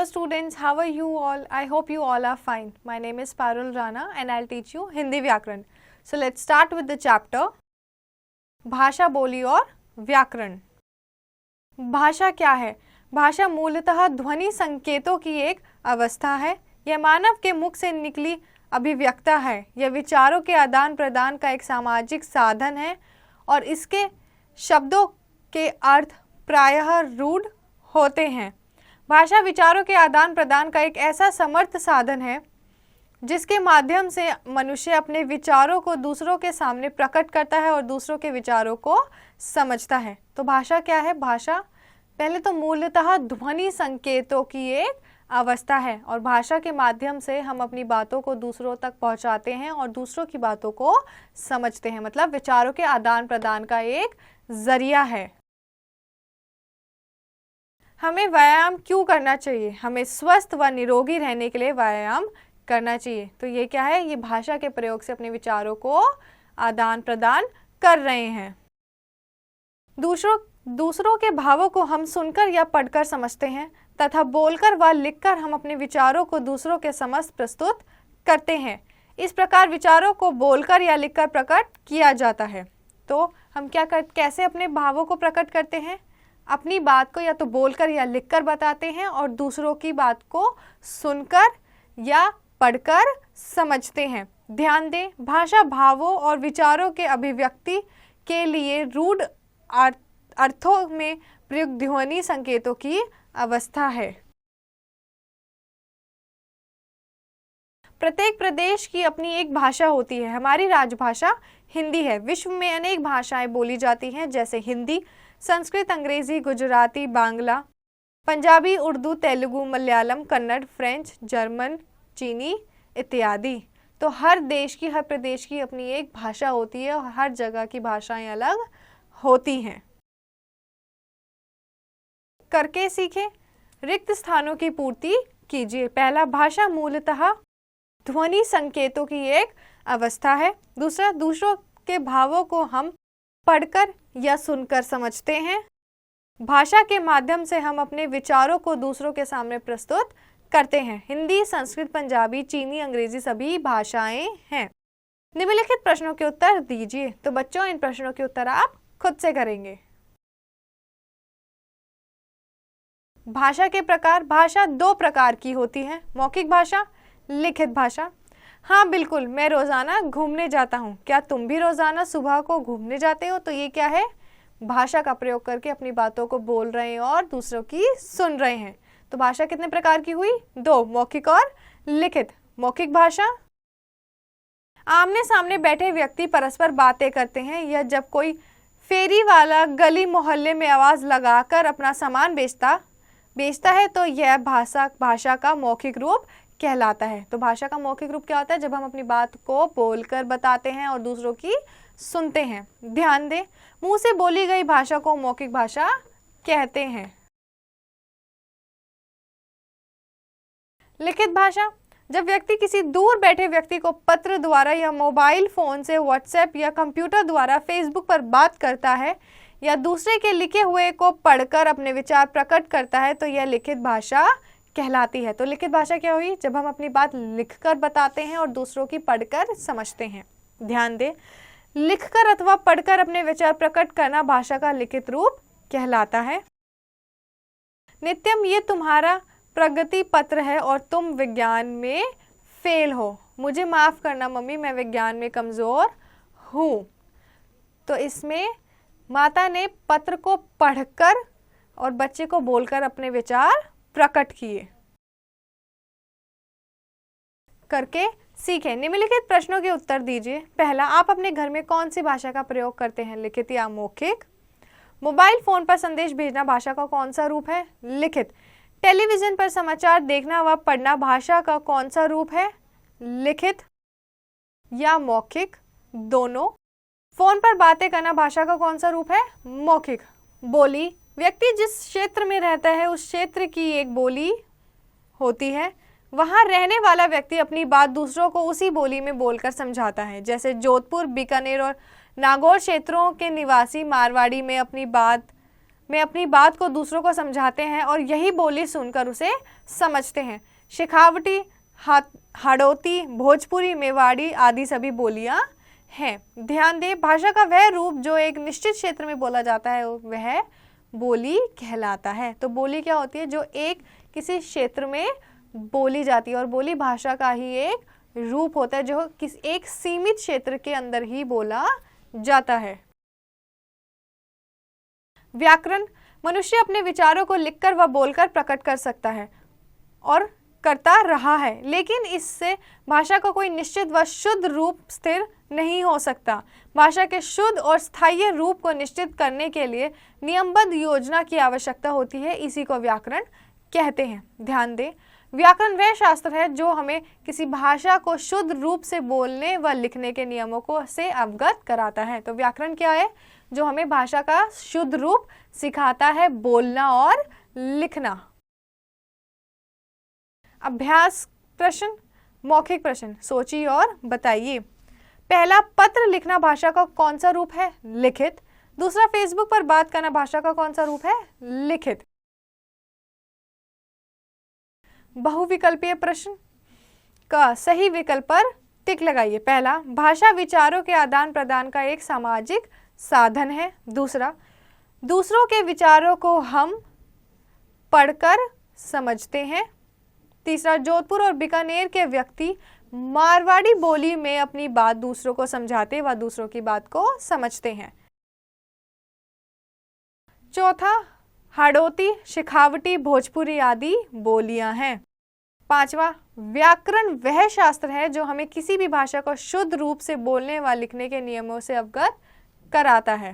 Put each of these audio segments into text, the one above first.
Hello students, how are you all? I hope you all are fine. My name is Parul Rana and I'll teach you Hindi व्याकरण. So let's start with the chapter भाषा, बोली और व्याकरण. भाषा क्या है? भाषा मूलतः ध्वनि संकेतों की एक अवस्था है. यह मानव के मुख से निकली अभिव्यक्ता है. यह विचारों के आदान प्रदान का एक सामाजिक साधन है और इसके शब्दों के अर्थ प्रायः रूढ़ होते हैं. भाषा विचारों के आदान प्रदान का एक ऐसा समर्थ साधन है जिसके माध्यम से मनुष्य अपने विचारों को दूसरों के सामने प्रकट करता है और दूसरों के विचारों को समझता है. तो भाषा क्या है? भाषा पहले तो मूलतः ध्वनि संकेतों की एक अवस्था है और भाषा के माध्यम से हम अपनी बातों को दूसरों तक पहुंचाते हैं और दूसरों की बातों को समझते हैं. मतलब विचारों के आदान प्रदान का एक जरिया है. हमें व्यायाम क्यों करना चाहिए? हमें स्वस्थ व निरोगी रहने के लिए व्यायाम करना चाहिए. तो ये क्या है? ये भाषा के प्रयोग से अपने विचारों को आदान प्रदान कर रहे हैं. दूसरों के भावों को हम सुनकर या पढ़कर समझते हैं तथा बोलकर व लिखकर हम अपने विचारों को दूसरों के समक्ष प्रस्तुत करते हैं. इस प्रकार विचारों को बोलकर या लिखकर प्रकट किया जाता है. तो हम कैसे अपने भावों को प्रकट करते हैं? अपनी बात को या तो बोलकर या लिखकर बताते हैं और दूसरों की बात को सुनकर या पढ़कर समझते हैं. ध्यान दें, भाषा भावों और विचारों के अभिव्यक्ति के लिए रूढ़ अर्थों में प्रयुक्त ध्वनि संकेतों की अवस्था है. प्रत्येक प्रदेश की अपनी एक भाषा होती है. हमारी राजभाषा हिंदी है. विश्व में अनेक भाषाएं बोली जाती हैं जैसे हिंदी, संस्कृत, अंग्रेजी, गुजराती, बांग्ला, पंजाबी, उर्दू, तेलुगु, मलयालम, कन्नड़, फ्रेंच, जर्मन, चीनी इत्यादि. तो हर देश की, हर प्रदेश की अपनी एक भाषा होती है और हर जगह की भाषाएं अलग होती हैं. करके सीखें. रिक्त स्थानों की पूर्ति कीजिए. पहला, भाषा मूलतः ध्वनि संकेतों की एक अवस्था है. दूसरा, दूसरों के भावों को हम पढ़कर या सुनकर समझते हैं. भाषा के माध्यम से हम अपने विचारों को दूसरों के सामने प्रस्तुत करते हैं. हिंदी, संस्कृत, पंजाबी, चीनी, अंग्रेजी सभी भाषाएं हैं. निम्नलिखित प्रश्नों के उत्तर दीजिए. तो बच्चों, इन प्रश्नों के उत्तर आप खुद से करेंगे. भाषा के प्रकार. भाषा दो प्रकार की होती है, मौखिक भाषा, लिखित भाषा. हाँ बिल्कुल, मैं रोज़ाना घूमने जाता हूँ. क्या तुम भी रोज़ाना सुबह को घूमने जाते हो? तो ये क्या है? भाषा का प्रयोग करके अपनी बातों को बोल रहे हैं और दूसरों की सुन रहे हैं. तो भाषा कितने प्रकार की हुई? दो, मौखिक और लिखित. मौखिक भाषा, आमने सामने बैठे व्यक्ति परस्पर बातें करते हैं या जब कोई फेरी वाला गली मोहल्ले में आवाज़ लगाकर अपना सामान बेचता है तो यह भाषा का मौखिक रूप कहलाता है. तो भाषा का मौखिक रूप क्या होता है? जब हम अपनी बात को बोलकर बताते हैं और दूसरों की सुनते हैं. ध्यान दें, मुंह से बोली गई भाषा को मौखिक भाषा कहते हैं. लिखित भाषा, जब व्यक्ति किसी दूर बैठे व्यक्ति को पत्र द्वारा या मोबाइल फोन से, व्हाट्सएप या कंप्यूटर द्वारा, फेसबुक पर बात करता है या दूसरे के लिखे हुए को पढ़कर अपने विचार प्रकट करता है तो यह लिखित भाषा कहलाती है. तो लिखित भाषा क्या हुई? जब हम अपनी बात लिखकर बताते हैं और दूसरों की पढ़कर समझते हैं. ध्यान दें, लिखकर अथवा पढ़कर अपने विचार प्रकट करना भाषा का लिखित रूप कहलाता है. नित्यम, ये तुम्हारा प्रगति पत्र है और तुम विज्ञान में फेल हो. मुझे माफ करना मम्मी, मैं विज्ञान में कमजोर हूँ. तो इसमें माता ने पत्र को पढ़कर और बच्चे को बोलकर अपने विचार प्रकट किए. करके सीखें. निम्नलिखित प्रश्नों के उत्तर दीजिए. पहला, आप अपने घर में कौन सी भाषा का प्रयोग करते हैं, लिखित या मौखिक? मोबाइल फोन पर संदेश भेजना भाषा का कौन सा रूप है, लिखित? टेलीविजन पर समाचार देखना व पढ़ना भाषा का कौन सा रूप है, लिखित या मौखिक? दोनों. फोन पर बातें करना भाषा का कौन सा रूप है, मौखिक? बोली, व्यक्ति जिस क्षेत्र में रहता है उस क्षेत्र की एक बोली होती है. वहाँ रहने वाला व्यक्ति अपनी बात दूसरों को उसी बोली में बोलकर समझाता है. जैसे जोधपुर, बीकानेर और नागौर क्षेत्रों के निवासी मारवाड़ी में अपनी बात में अपनी बात को दूसरों को समझाते हैं और यही बोली सुनकर उसे समझते हैं। शेखावटी, हाड़ौती, भोजपुरी, मेवाड़ी आदि सभी बोलियां हैं। ध्यान दें, भाषा का वह रूप जो एक निश्चित क्षेत्र में बोला जाता है वह बोली कहलाता है। तो बोली क्या होती है? जो एक किसी क्षेत्र में बोली जाती है, और बोली भाषा का ही एक रूप होता है जो एक सीमित क्षेत्र के अंदर ही बोला जाता है। व्याकरण, मनुष्य अपने विचारों को लिखकर व बोलकर प्रकट कर सकता है और करता रहा है, लेकिन इससे भाषा का कोई निश्चित व शुद्ध रूप स्थिर नहीं हो सकता। भाषा के शुद्ध और स्थायी रूप को निश्चित करने के लिए नियमबद्ध योजना की आवश्यकता होती है, इसी को व्याकरण कहते हैं। ध्यान दें, व्याकरण वह शास्त्र है जो हमें किसी भाषा को शुद्ध रूप से बोलने व लिखने के नियमों को से अवगत कराता है। तो व्याकरण क्या है? जो हमें भाषा का शुद्ध रूप सिखाता है, बोलना और लिखना। अभ्यास प्रश्न, मौखिक प्रश्न, सोचिए और बताइए। पहला, पत्र लिखना भाषा का कौन सा रूप है? लिखित। दूसरा, फेसबुक पर बात करना भाषा का कौन सा रूप है? लिखित। बहुविकल्पीय प्रश्न का सही विकल्प पर टिक लगाइए। पहला, भाषा विचारों के आदान प्रदान का एक सामाजिक साधन है। दूसरा, दूसरों के विचारों को हम पढ़कर समझते हैं। तीसरा, जोधपुर और बीकानेर के व्यक्ति मारवाड़ी बोली में अपनी बात दूसरों को समझाते व दूसरों की बात को समझते हैं। चौथा, हाड़ौती, शेखावटी, भोजपुरी आदि बोलियां हैं। पांचवा, व्याकरण वह शास्त्र है जो हमें किसी भी भाषा को शुद्ध रूप से बोलने व लिखने के नियमों से अवगत कराता है।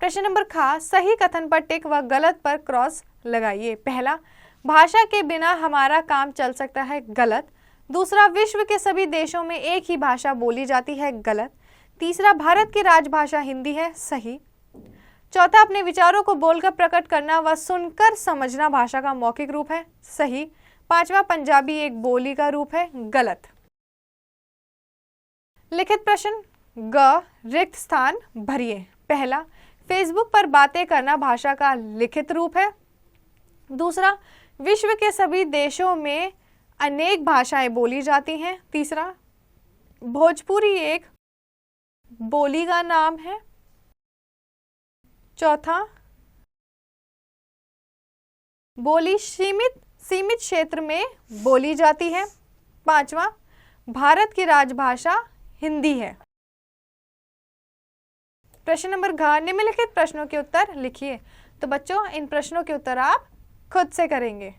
प्रश्न नंबर ख, सही कथन पर टिक व गलत पर क्रॉस लगाइए। पहला, भाषा के बिना हमारा काम चल सकता है। गलत। दूसरा, विश्व के सभी देशों में एक ही भाषा बोली जाती है। गलत। तीसरा, भारत की राजभाषा हिंदी है। सही। चौथा, अपने विचारों को बोलकर प्रकट करना व सुनकर समझना भाषा का मौखिक रूप है। सही। पांचवा, पंजाबी एक बोली का रूप है। गलत। लिखित प्रश्न ग, रिक्त स्थान भरिए। पहला, फेसबुक पर बातें करना भाषा का लिखित रूप है। दूसरा, विश्व के सभी देशों में अनेक भाषाएं बोली जाती हैं। तीसरा, भोजपुरी एक बोली का नाम है। चौथा, बोली सीमित क्षेत्र में बोली जाती है। पांचवा, भारत की राजभाषा हिंदी है। प्रश्न नंबर घ, निम्नलिखित प्रश्नों के उत्तर लिखिए। तो बच्चों, इन प्रश्नों के उत्तर आप खुद से करेंगे।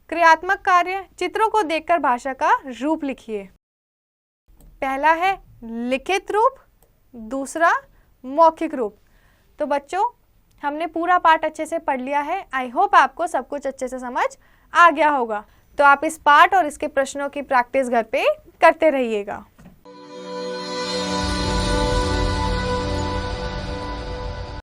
क्रियात्मक कार्य, चित्रों को देखकर भाषा का रूप लिखिए। पहला है लिखित रूप, दूसरा मौखिक रूप। तो बच्चों, हमने पूरा पाठ अच्छे से पढ़ लिया है। आई होप आपको सब कुछ अच्छे से समझ आ गया होगा। तो आप इस पाठ और इसके प्रश्नों की प्रैक्टिस घर पे करते रहिएगा।